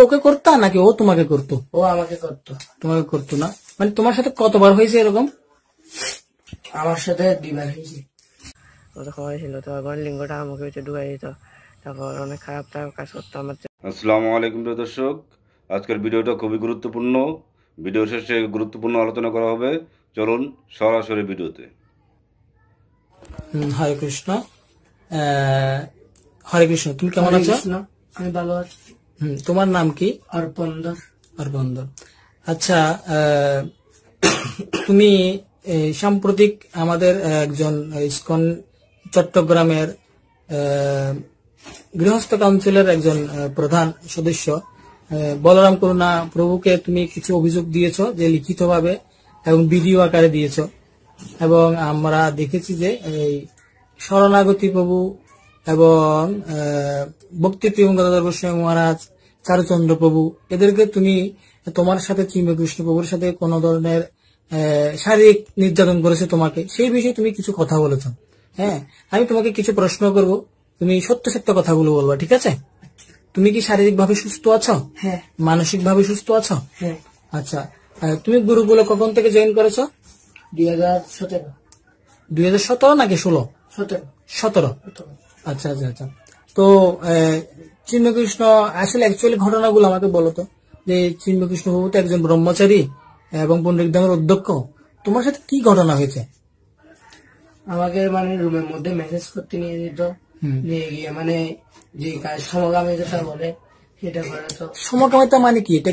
ওকে করতা নাকি ও তোমাকে করতো? ও আমাকে করতো। তোমাকে করতো না? মানে তোমার সাথে কতবার হয়েছে এরকম? আমার সাথে 2 বার হয়েছে। হয়েছিল তখন লিঙ্গটা আমাকে ঢুকাই দিত, তারপর অনেক খারাপ কাজ করতো আমার। আসসালামু আলাইকুম প্রিয় দর্শক, আজকের ভিডিওটা খুবই গুরুত্বপূর্ণ। ভিডিও শেষে গুরুত্বপূর্ণ আলোচনা করা হবে। চলুন সরাসরি ভিডিওতে। হরে কৃষ্ণ। হরে কৃষ্ণ। তুমি কেমন আছো? আমি ভালো আছি। তোমার নাম কি? অর্পণধর। অর্পণধর। আচ্ছা, তুমি সাম্প্রতিক আমাদের একজন ইসকন চট্টগ্রামের গৃহস্থ কাউন্সিলের একজন প্রধান সদস্য বলরাম করুণা প্রভুকে তুমি কিছু অভিযোগ দিয়েছ, যে লিখিতভাবে এবং ভিডিও আকারে দিয়েছ, এবং আমরা দেখেছি যে এই শরণাগতি প্রভু এবং ভক্তি প্রিয়ঙ্গদাধর গোস্বামী মহারাজ, চারুচন্দ্র প্রভু, এদেরকে তুমি তোমার সাথে চিন্ময়কৃষ্ণ প্রভুর সাথে কোন ধরনের শারীরিক নির্যাতন করেছে তোমাকে, সেই বিষয়ে তুমি কিছু কথা বলেছ। হ্যাঁ, আমি তোমাকে কিছু প্রশ্ন করব, তুমি সত্য সত্য কথাগুলো বলবা, ঠিক আছে? তুমি কি শারীরিক ভাবে সুস্থ আছো? হ্যাঁ। মানসিক ভাবে সুস্থ আছো? হ্যাঁ। আচ্ছা, তুমি গুরুকুলে কখন থেকে জয়েন করেছো? 2017। 2017 নাকি 16? 17। আচ্ছা আচ্ছা আচ্ছা। তো চিন্ময়কৃষ্ণ আসলে অ্যাকচুয়ালি ঘটনাগুলো আমাকে বলো তো, যে চিন্ময়কৃষ্ণ প্রভু তো একজন ব্রহ্মচারী এবং পণ্ডিত ধামের অধ্যক্ষ, তোমার সাথে কি ঘটনা হয়েছে? আমাকে মানে রুমের মধ্যে মেসেজ করতে নিয়ে যেত, নিয়ে গিয়ে মানে যে কাজ সমকামিতা বলে সেটা করে। তো সমকামিতা মানে কি? এটা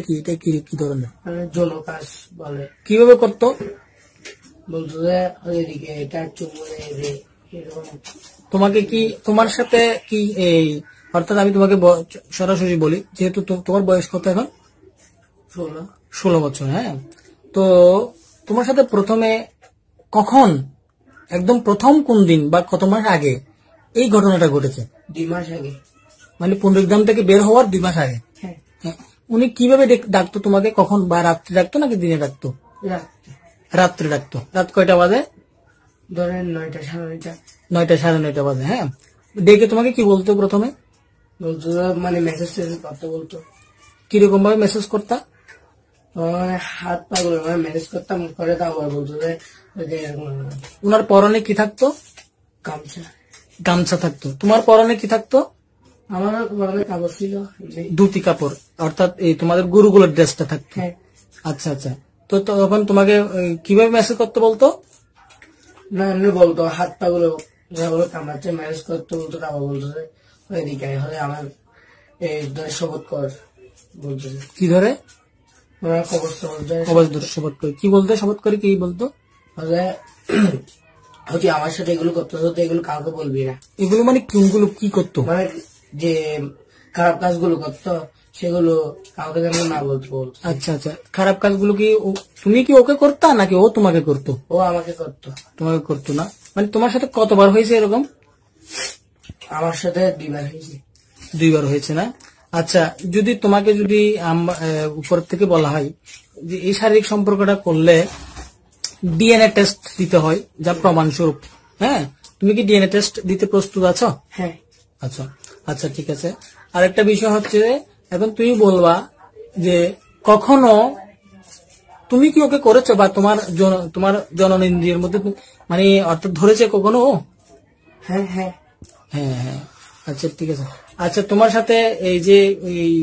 কি ধরনের? মানে যৌন কাজ বলে। কিভাবে করতো? বলতো যে এদিকে এটা চুমুনে এরকম। তোমাকে কি, তোমার সাথে কি এই, অর্থাৎ আমি তোমাকে সরাসরি বলি, যেহেতু তোমার বয়স কত এখন? 16 বছর। হ্যাঁ, তো তোমার সাথে প্রথমে কখন, একদম প্রথম কোন দিন বা কত মাস আগে এই ঘটনাটা ঘটেছে? 2 মাস আগে। মানে পুনরুদ্ধাম থেকে বের হওয়ার 2 মাস আগে। হ্যাঁ। উনি কিভাবে ডাকতো তোমাকে? কখন, বা রাত্রে ডাকতো নাকি দিনে ডাকতো? রাত্রে ডাকতো। রাত কয়টা বাজে? ধরেন 9টা, 9:30। 9টা, 9:30 বাজে। হ্যাঁ, ডেকে তোমাকে কি বলতো প্রথমে? বলতো মানে মেসেজ করতে বলতো। কিরকম ভাবে মেসেজ করতা? হাত পা গুলো মেসেজ করতাম করে, তারপর বলতো যে উনার পরনে কি থাকতো? গামছা থাকতো। তোমার পরনে কি থাকতো? আমার পরনে কাপড় ছিল, ধুতি কাপড়, অর্থাৎ এই তোমাদের গুরুগুলোর ড্রেসটা থাকতো। আচ্ছা আচ্ছা। তো তখন তোমাকে কিভাবে মেসেজ করতে বলতো? না এমনি বলতো, হাত পা গুলো যেগুলো কামড়াচ্ছে ম্যারেজ করতে বলতো। তারপর বলতো যে এদিকে হলে আমার এই ধরে শপথ কর বলতো। কি ধরে? শপথ করে কি বলতো? শপথ করে কি বলতো? হতে আমার সাথে এগুলো করতে হতো, এগুলো কাউকে বলবি না। এগুলো মানে কোনগুলো? কি করতো? মানে যে খারাপ কাজগুলো করতো সেগুলো কাউকে যেন না বলতো। আচ্ছা আচ্ছা। খারাপ কাজগুলো কি তুমি কি ওকে করতা নাকি ও তোমাকে করতো? ও আমাকে করতো। তোমাকে করতো না? মানে তোমার সাথে কতবার হয়েছে এরকম? আমার সাথে 2 বার হয়েছে। 2 বার হয়েছে না? আচ্ছা, যদি তোমাকে যদি উপর থেকে বলা হয় যে এই শারীরিক সম্পর্কটা করলে ডিএনএ টেস্ট দিতে হয় যা প্রমাণ স্বরূপ, হ্যাঁ, তুমি কি ডিএনএ টেস্ট দিতে প্রস্তুত আছো? হ্যাঁ। আচ্ছা আচ্ছা, ঠিক আছে। আরেকটা বিষয় হচ্ছে, এখন তুমি বলবা যে কখনো তুমি কি ওকে করেছো, বা তোমার জননেন্দ্রিয়ের মধ্যে মানে অর্থাৎ ধরেছে কখনো ও? হ্যাঁ হ্যাঁ হ্যাঁ হ্যাঁ। আচ্ছা ঠিক আছে। আচ্ছা, তোমার সাথে এই যে এই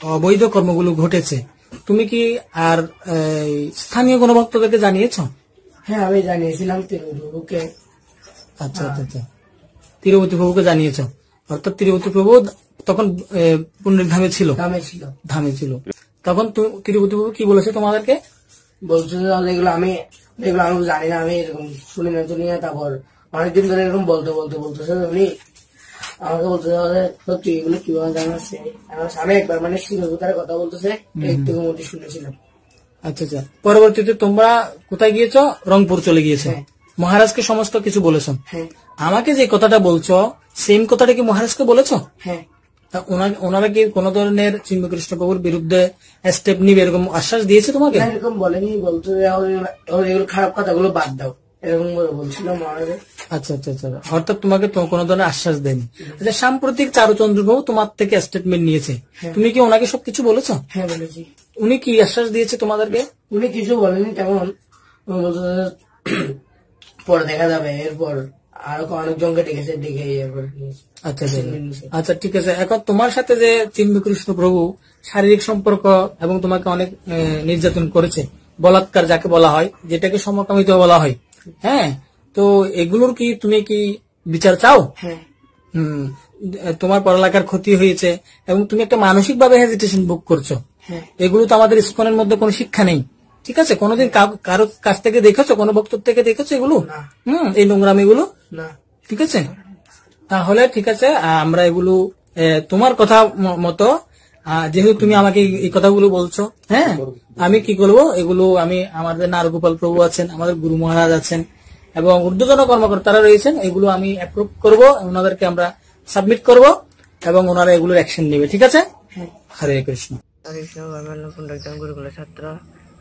অবৈধ কর্মগুলো ঘটেছে, তুমি কি আর স্থানীয় কোনো ভক্তদেরকে জানিয়েছ? হ্যাঁ, আমি জানিয়েছিলাম তিরুপতি প্রভুকে। আচ্ছা আচ্ছা আচ্ছা, তিরুপতি প্রভুকে জানিয়েছ, অর্থাৎ তিরুপতি প্রভু তখন পুণ্যধামে ছিল। ধামে ছিল তখন তিরুপতি প্রভু কি বলেছে তোমাদেরকে? বলছে এগুলো আমি জানি না, আমি এরকম শুনি না শুনি না। তারপর অনেকদিন ধরে এরকম বলতেছে উনি আমাকে বলতে সত্যি এগুলো কিভাবে জানাচ্ছে। আমি একবার মানে শিরোধারে কথা বলতেছে একটু মধ্যে শুনেছিলাম। আচ্ছা আচ্ছা। পরবর্তীতে তোমরা কোথায় গিয়েছো? রংপুর চলে গিয়েছো। মহারাজকে সমস্ত কিছু বলেছো? হ্যাঁ। আমাকে যে কথাটা বলছো সেম কথাটা কি মহারাজকে বলেছো? হ্যাঁ। ওনারা কি কোন ধরনের চিন্ময়কৃষ্ণ প্রভুর বিরুদ্ধে স্টেপ নিবে এরকম আশ্বাস দিয়েছে তোমাকে? এরকম বলেনি, বলতো এগুলো খারাপ কথাগুলো বাদ দাও এরকম বলছিল মহারাজ। আচ্ছা আচ্ছা আচ্ছা, অর্থাৎ তোমাকে তো কোনো ধরনের আশ্বাস দেয়নি। আচ্ছা, সাম্প্রতিক চারুচন্দ্র বাবু তোমার থেকে স্টেটমেন্ট নিয়েছে, তুমি কি ওনাকে সবকিছু বলেছো? হ্যাঁ বলেছি। উনি কি আশ্বাস দিয়েছে তোমাদেরকে? উনি কিছু বলেনি তেমন, উনি বলতে পরে দেখা যাবে, এরপর আরো অনেকজনকে ডেকেছে, ডেকে এরপর আচ্ছা আচ্ছা আচ্ছা, ঠিক আছে। এখন তোমার সাথে যে চিন্ময়কৃষ্ণ প্রভু শারীরিক সম্পর্ক এবং তোমাকে অনেক নির্যাতন করেছে, বলাৎকার যাকে বলা হয়, যেটাকে সমকামিতা বলা হয়, হ্যাঁ, তো এগুলোর কি তুমি কি বিচার চাও? হ্যাঁ। তোমার পড়ালেখার ক্ষতি হয়েছে এবং তুমি একটা মানসিক ভাবে হেজিটেশন ভোগ করছো, হ্যাঁ। এগুলো তো আমাদের ইসকনের মধ্যে কোনো শিক্ষা নেই, ঠিক আছে? কোনোদিন কারো কাছ থেকে দেখেছো, কোনো বক্তব্য থেকে দেখেছো এগুলো? না। এই নোংরামিগুলো? না। ঠিক আছে, তাহলে ঠিক আছে, আমরা এগুলো তোমার কথা মতো, যেহেতু তুমি আমাকে এই কথাগুলো বলছো, হ্যাঁ, আমি কি করবো, এগুলো আমি, আমাদের নারগোপাল প্রভু আছেন, আমাদের গুরু মহারাজ আছেন এবং ঊর্ধ্বতন কর্মকর্তারা রয়েছেন, এগুলো আমি অ্যাপ্রুভ করব, ওনাদেরকে আমরা সাবমিট করব এবং ওনারা এগুলোর অ্যাকশন নেবে, ঠিক আছে? হরে কৃষ্ণ। হরে কৃষ্ণ। আমি হলাম একজন গুরুকুলের ছাত্র।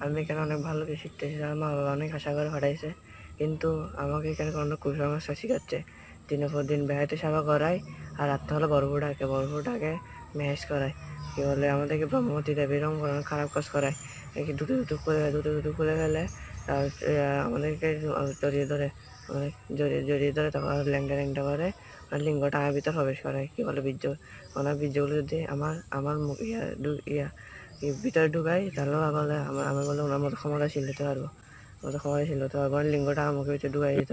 আমি এখানে অনেক ভালো কিছু শিখতেছি, আমার মা বাবা অনেক আশা করে পাঠাইছে, কিন্তু আমাকে এখানে কোনো কুসংস্কার শিখাচ্ছে। দিনের পর দিন বেড়াইতে সেবা করায়, আর রাত্রে হলে বরফুটাকে ম্যাচ করায়, কি বলে আমাদেরকে ব্রহ্মমতি দেবী এরকম খারাপ কাজ করায়, দুটো খুলে ফেলে, আমাদেরকে জড়িয়ে ধরে জড়িয়ে ধরে তারপর ল্যাংটা করে লিঙ্গটা আমার ভিতর প্রবেশ করায়, কি বলে বীর্য, ওনার বীর্যগুলো যদি আমার মুখ ভিতরে ঢুকাই, তাহলে বলে আমার বলে ওনার মতো ক্ষমতাশীল হতে পারবো, লিঙ্গটা আমার মুখের ভিতরে ঢুকাই দিত,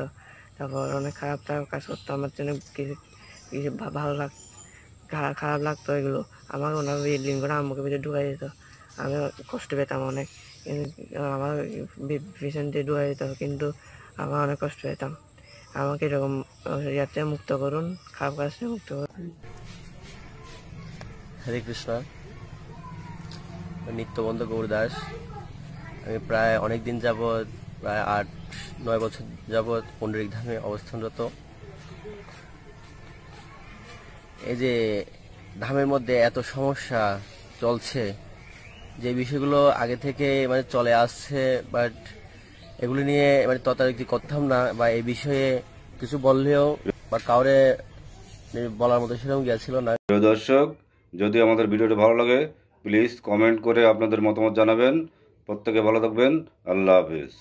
তারপর অনেক খারাপ কাজ করতো আমার জন্য, কিছু ভালো খারাপ লাগতো এগুলো, আমার ওনার লিঙ্গটা আমার মুখের ভিতরে ঢুকাই দিত, আমি কষ্ট পেতাম অনেক, আমার পিছন দিয়ে ঢুকাই দিত, কিন্তু আমার অনেক কষ্ট পেতাম। আমাকে এরকম ইয়াতে মুক্ত করুন, খারাপ কাজ থেকে মুক্ত করুন। হরে কৃষ্ণ। নিত্যবন্ধ গৌরদাস। আমি প্রায় অনেক দিন যাবৎ, প্রায় 8-9 বছর যাবৎ পুণ্ডরিক ধামে অবস্থানরত। এই যে ধামের মধ্যে এত সমস্যা চলছে, যে বিষয়গুলো আগে থেকে মানে চলে আসছে, বাট এগুলো নিয়ে মানে তদারকি করতাম না, বা এই বিষয়ে কিছু বললেও বা কাউরে বলার মতো সেরকম গিয়েছিল না। প্রিয় দর্শক, যদি আমাদের ভিডিওটি ভালো লাগে প্লিজ কমেন্ট করে আপনাদের মতামত জানাবেন। প্রত্যেকে ভালো থাকবেন। আল্লাহ হাফেজ।